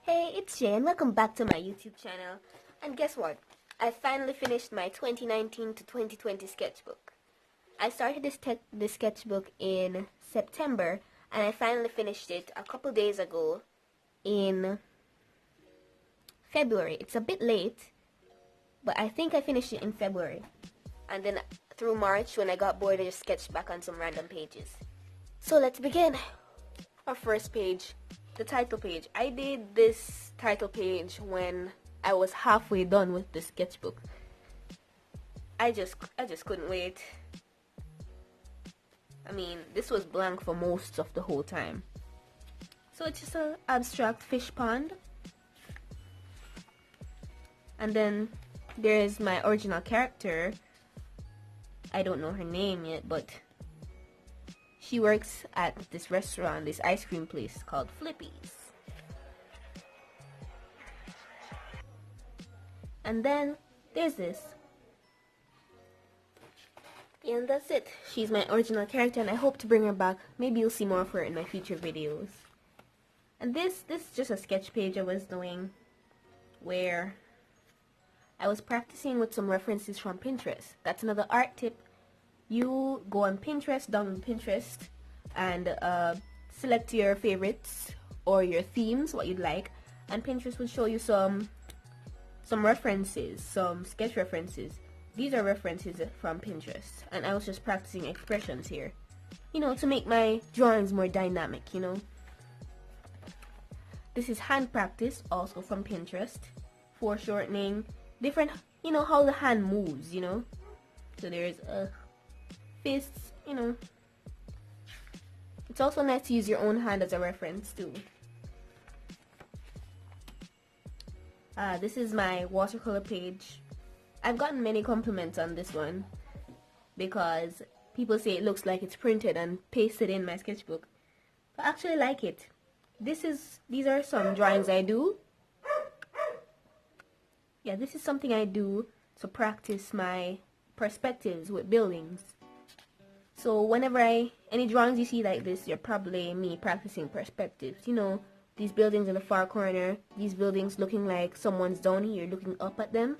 Hey, it's Jay and welcome back to my YouTube channel. And guess what? I finally finished my 2019 to 2020 sketchbook. I started this sketchbook in September and I finally finished it a couple days ago in February. It's a bit late, but I think I finished it in February. And then through March, when I got bored, I just sketched back on some random pages. So let's begin. Our first page, the title page. I did this title page when I was halfway done with the sketchbook. I just couldn't wait. I mean, this was blank for most of the whole time. So it's just an abstract fish pond. And then there's my original character. I don't know her name yet, but she works at this restaurant, this ice cream place called Flippies. And then there's this. And that's it. She's my original character and I hope to bring her back. Maybe you'll see more of her in my future videos. And this is just a sketch page I was doing where I was practicing with some references from Pinterest. That's another art tip. You go on Pinterest, download Pinterest, and select your favorites or your themes, what you'd like, and Pinterest will show you some references, some sketch references. These are references from Pinterest, and I was just practicing expressions here, to make my drawings more dynamic, This is hand practice, also from Pinterest, foreshortening, different, how the hand moves, So there's fists, It's also nice to use your own hand as a reference too. This is my watercolor page. I've gotten many compliments on this one because people say it looks like it's printed and pasted in my sketchbook. But I actually like it. These are some drawings I do. Yeah, this is something I do to practice my perspectives with buildings. So whenever any drawings you see like this, you're probably me practicing perspectives. These buildings in the far corner, these buildings looking like someone's down here looking up at them.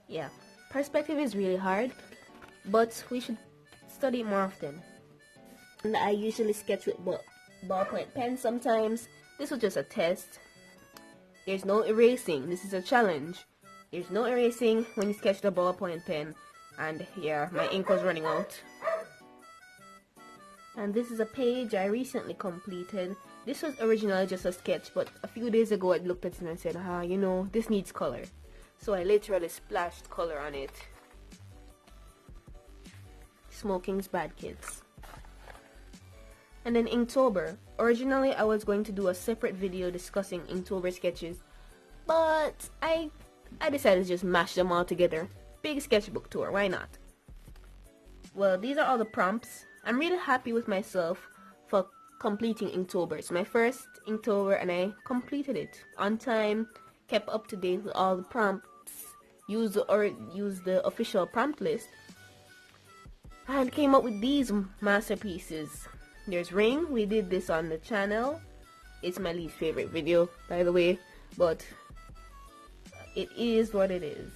Yeah, perspective is really hard, but we should study it more often. And I usually sketch with ballpoint pen sometimes. This was just a test. There's no erasing. This is a challenge. There's no erasing when you sketch the ballpoint pen. And yeah, my ink was running out. And this is a page I recently completed. This was originally just a sketch, but a few days ago I looked at it and I said, this needs color. So I literally splashed color on it. Smoking's bad, kids. And then Inktober. Originally I was going to do a separate video discussing Inktober sketches, but I decided to just mash them all together. Big sketchbook tour, why not? Well, these are all the prompts. I'm really happy with myself for completing Inktober. It's my first Inktober and I completed it on time, kept up to date with all the prompts, used the official prompt list, and came up with these masterpieces. There's Ring. We did this on the channel. It's my least favorite video, by the way, but it is what it is.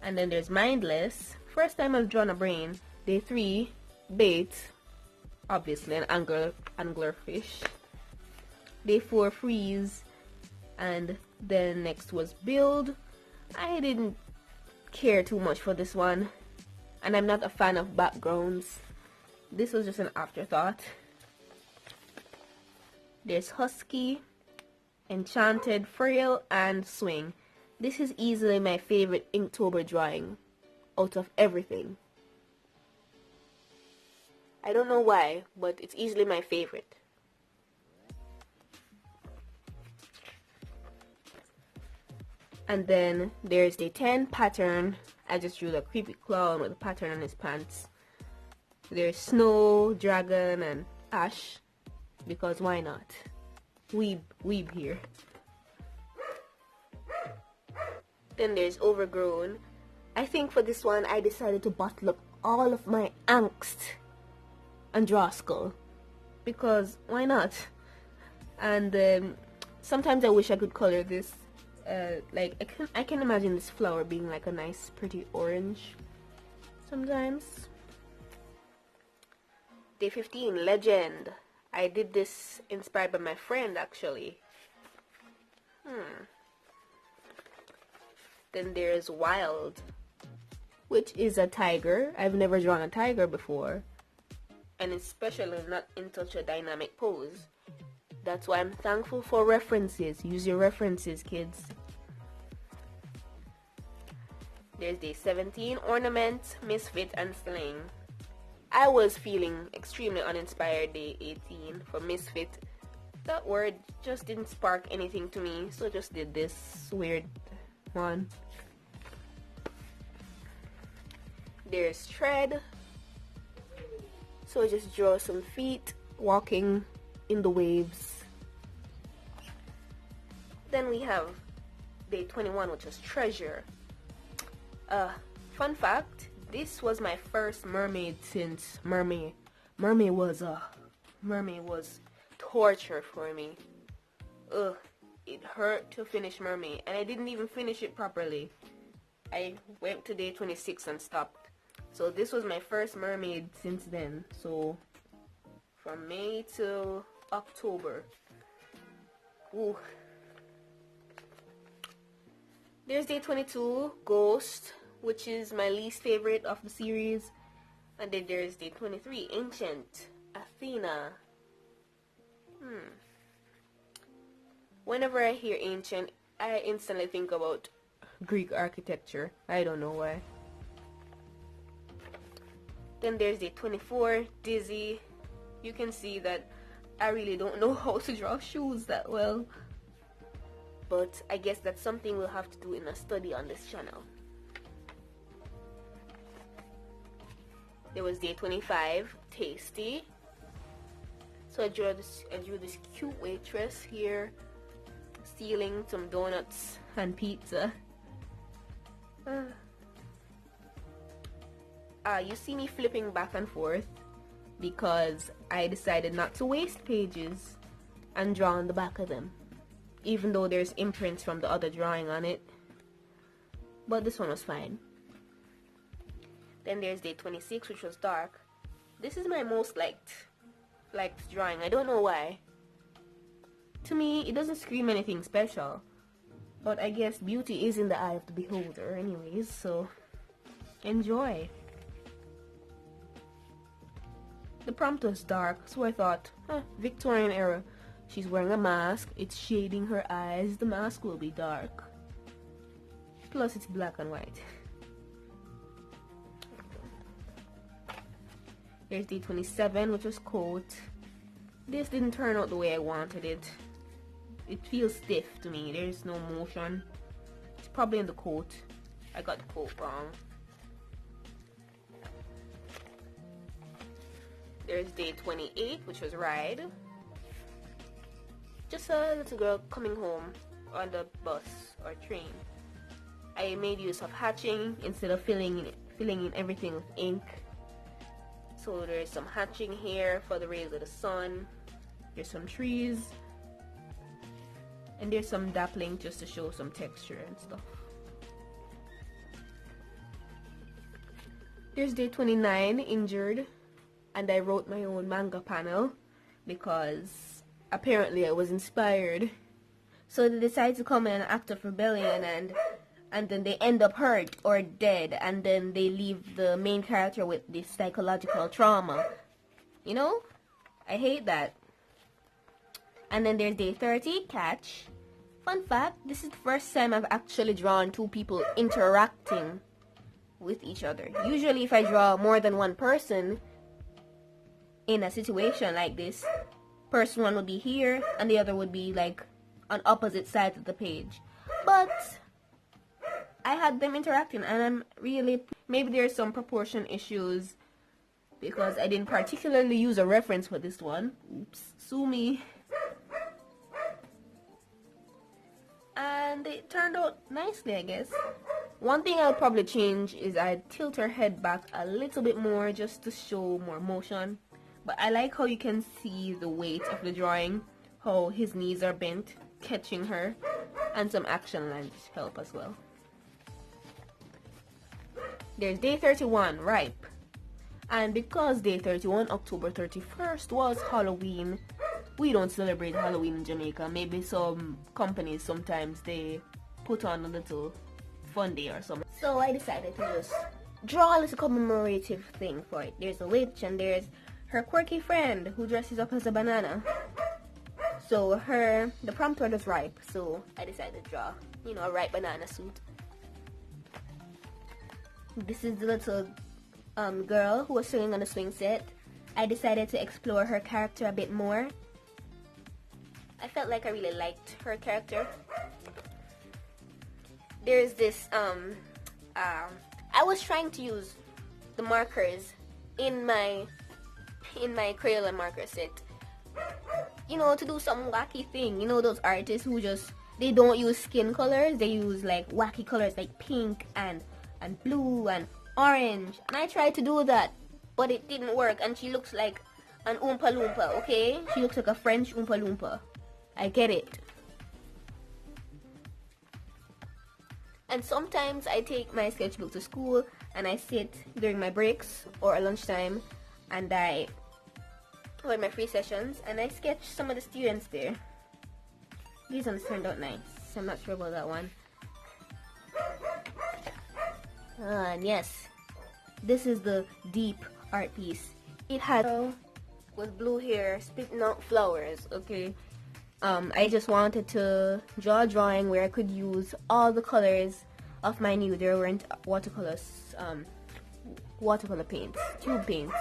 And then there's Mindless. First time I've drawn a brain. Day 3, Bait, obviously an angler fish. Day 4, Freeze, and then next was Build. I didn't care too much for this one, and I'm not a fan of backgrounds. This was just an afterthought. There's Husky, Enchanted, Frail, and Swing. This is easily my favorite Inktober drawing out of everything. I don't know why, but it's easily my favorite. And then there's Day 10, Pattern. I just drew the creepy clown with a pattern on his pants. There's Snow, Dragon, and Ash, because why not? Weeb here. Then there's Overgrown. I think for this one I decided to bottle up all of my angst and draw a skull, because why not? And Sometimes I wish I could color this. Like I can imagine this flower being like a nice pretty orange sometimes. Day 15, Legend. I did this inspired by my friend actually. Then there's Wild, which is a tiger. I've never drawn a tiger before, and especially not in such a dynamic pose. That's why I'm thankful for references. Use your references, kids. There's day 17, Ornament, Misfit, and Sling. I was feeling extremely uninspired day 18 for Misfit. That word just didn't spark anything to me, so I just did this weird one. There's Tread. So I just draw some feet walking in the waves. Then we have day 21, which is Treasure. Fun fact, this was my first mermaid since mermaid was torture for me. It hurt to finish Mermaid, and I didn't even finish it properly. I went to day 26 and stopped. So this was my first mermaid since then. So from May till October. Ooh. There's day 22, Ghost, which is my least favorite of the series. And then there's day 23, Ancient, Athena. Whenever I hear ancient, I instantly think about Greek architecture. I don't know why. Then there's day 24, Dizzy. You can see that I really don't know how to draw shoes that well. But I guess that's something we'll have to do in a study on this channel. There was day 25, Tasty. So I drew this cute waitress here, stealing some donuts and pizza. You see me flipping back and forth because I decided not to waste pages and draw on the back of them, even though there's imprints from the other drawing on it. But this one was fine. Then there's day 26, which was Dark. This is my most liked drawing. I don't know why. To me, it doesn't scream anything special, but I guess beauty is in the eye of the beholder anyways, so enjoy. The prompt was dark, so I thought, Victorian era. She's wearing a mask, it's shading her eyes, the mask will be dark. Plus it's black and white. There's day 27, which was Coat. This didn't turn out the way I wanted it. It feels stiff to me. There's no motion. It's probably in the coat. I got the coat wrong. There's day 28, which was Ride. Just a little girl coming home on the bus or train. I made use of hatching instead of filling in everything with ink. So there's some hatching here for the rays of the sun. There's some trees. And there's some dappling just to show some texture and stuff. There's day 29, Injured. And I wrote my own manga panel because apparently I was inspired. So they decide to come in an act of rebellion and then they end up hurt or dead, and then they leave the main character with this psychological trauma. You know? I hate that. And then there's day 30, Catch. Fun fact, this is the first time I've actually drawn two people interacting with each other. Usually if I draw more than one person in a situation like this, person one would be here and the other would be like on opposite sides of the page. But I had them interacting, and I'm really, maybe there's some proportion issues because I didn't particularly use a reference for this one. Oops, sue me. And it turned out nicely, I guess. One thing I'll probably change is I'd tilt her head back a little bit more just to show more motion. But I like how you can see the weight of the drawing, how his knees are bent catching her, and some action lines help as well. There's day 31, ripe. And because day 31, October 31st, was Halloween, we don't celebrate Halloween in Jamaica. Maybe some companies sometimes they put on a little fun day or something. So I decided to just draw a little commemorative thing for it. There's a witch and there's her quirky friend who dresses up as a banana. So the prompt word was ripe, so I decided to draw, a ripe banana suit. This is the little girl who was swinging on the swing set. I decided to explore her character a bit more. I felt like I really liked her character. There's this I was trying to use the markers in my Crayola marker set, to do some wacky thing. Those artists who they don't use skin colors, they use like wacky colors like pink and blue and orange, and I tried to do that, but it didn't work. And she looks like an Oompa Loompa, okay? She looks like a French Oompa Loompa. I get it. And sometimes I take my sketchbook to school and I sit during my breaks or lunchtime and or in my free sessions, and I sketch some of the students there. These ones turned out nice. I'm not sure about that one. And yes, this is the deep art piece. It had with blue hair spitting out flowers, okay? I just wanted to draw a drawing where I could use all the colors of my new. There weren't watercolors, watercolor paints, tube paints.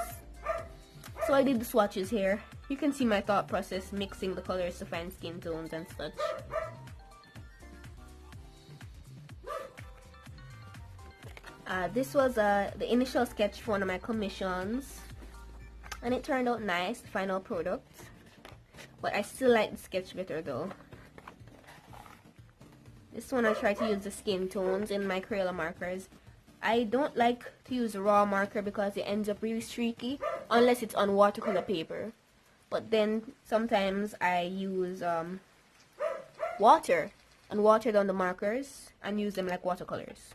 So I did the swatches here. You can see my thought process mixing the colors to find skin tones and such. This was the initial sketch for one of my commissions, and it turned out nice, the final product. But I still like the sketch better though. This one I try to use the skin tones in my Crayola markers. I don't like to use a raw marker because it ends up really streaky unless it's on watercolor paper. But then sometimes I use water and water down the markers and use them like watercolors.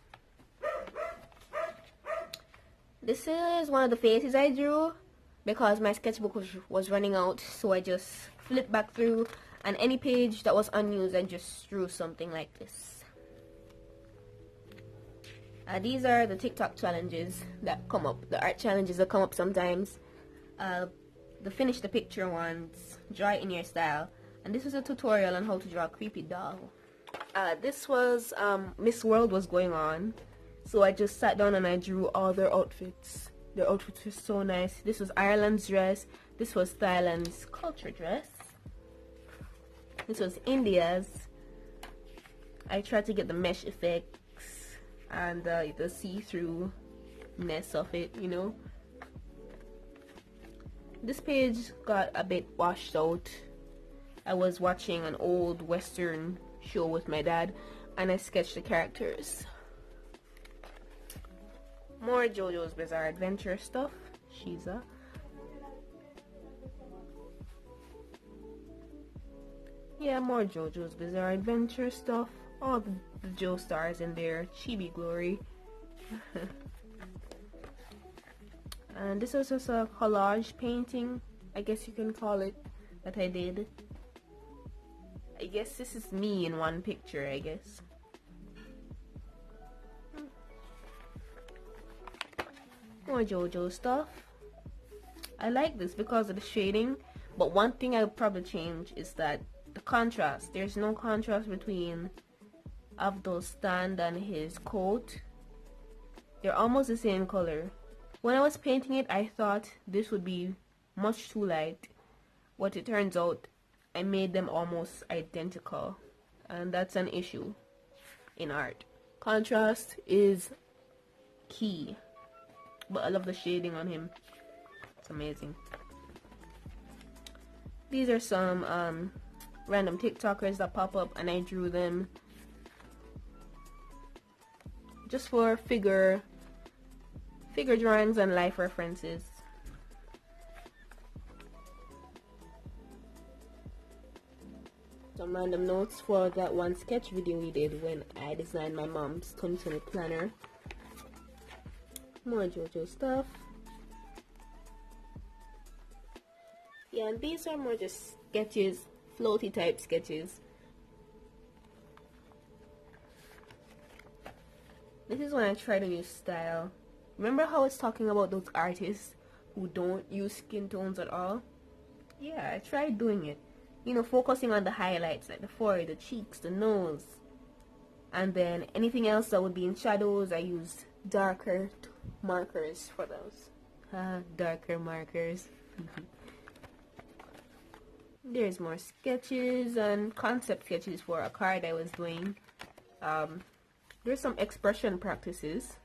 This is one of the faces I drew because my sketchbook was running out, so I just flipped back through, and any page that was unused I just drew something like this. These are the TikTok challenges that come up, the art challenges that come up sometimes. The finish the picture ones, draw it in your style, and this was a tutorial on how to draw a creepy doll. This was Miss World was going on, so I just sat down and I drew all their outfits. Their outfits were so nice. This was Ireland's dress. This was Thailand's culture dress. This was India's. I tried to get the mesh effects and the see-through-ness of it, This page got a bit washed out. I was watching an old Western show with my dad, and I sketched the characters. More JoJo's Bizarre Adventure stuff. Shiza. Yeah, more JoJo's Bizarre Adventure stuff. All the Jo stars in there. Chibi Glory. And this was just a collage painting, I guess you can call it, that I did. I guess this is me in one picture, I guess. More JoJo stuff. I like this because of the shading, but one thing I would probably change is that the contrast. There's no contrast between Abdul's stand and his coat. They're almost the same color. When I was painting it, I thought this would be much too light. What it turns out, I made them almost identical, and that's an issue in art. Contrast is key. But I love the shading on him. It's amazing. These are some random TikTokers that pop up, and I drew them just for figure drawings and life references. some random notes for that one sketch video we did when I designed my mom's 2020 planner. More JoJo stuff. Yeah, and these are more just sketches, floaty type sketches. This is when I tried a new style. Remember how I was talking about those artists who don't use skin tones at all? Yeah, I tried doing it. You know, focusing on the highlights like the forehead, the cheeks, the nose. And then anything else that would be in shadows, I used darker markers for those. Darker markers. There's more sketches and concept sketches for a card I was doing. There's some expression practices.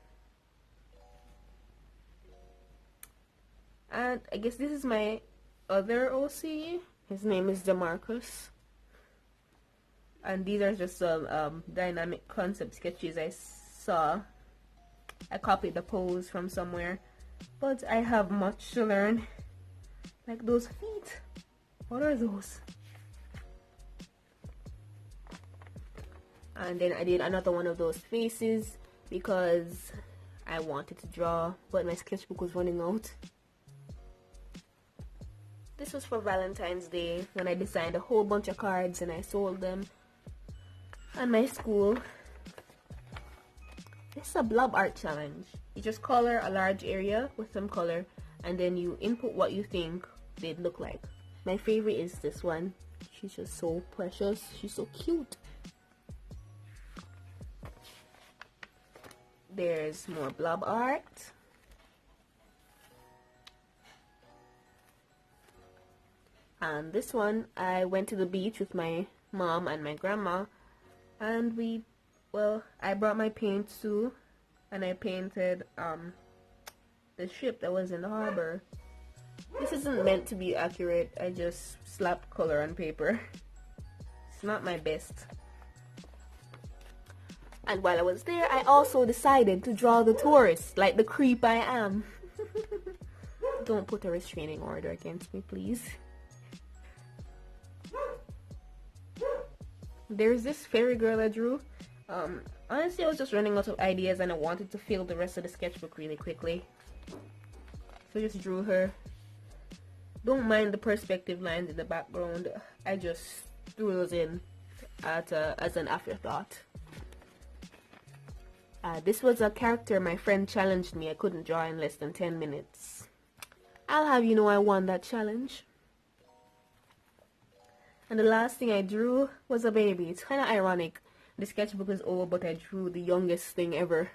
And I guess this is my other OC. His name is DeMarcus. And these are just some dynamic concept sketches I saw. I copied the pose from somewhere. But I have much to learn. Like those feet. What are those? And then I did another one of those faces because I wanted to draw, but my sketchbook was running out. This was for Valentine's Day when I designed a whole bunch of cards and I sold them at my school. This is a blob art challenge. You just color a large area with some color and then you input what you think they'd look like. My favorite is this one. She's just so precious. She's so cute. There's more blob art. And this one, I went to the beach with my mom and my grandma. And I brought my paints too. And I painted the ship that was in the harbor. This isn't meant to be accurate. I just slapped color on paper. It's not my best. And while I was there, I also decided to draw the tourists like the creep I am. Don't put a restraining order against me, please. There's this fairy girl I drew. Honestly, I was just running out of ideas and I wanted to fill the rest of the sketchbook really quickly. So I just drew her. Don't mind the perspective lines in the background. I just threw those in as an afterthought. This was a character my friend challenged me I couldn't draw in less than 10 minutes. I'll have you know I won that challenge. And the last thing I drew was a baby. It's kind of ironic. The sketchbook is old, but I drew the youngest thing ever.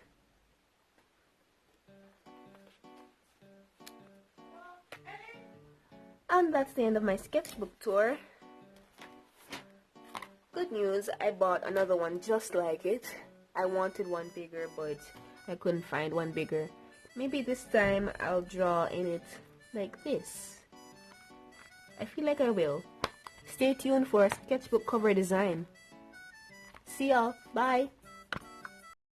And that's the end of my sketchbook tour. Good news, I bought another one just like it. I wanted one bigger, but I couldn't find one bigger. Maybe this time I'll draw in it like this. I feel like I will. Stay tuned for a sketchbook cover design. See y'all. Bye.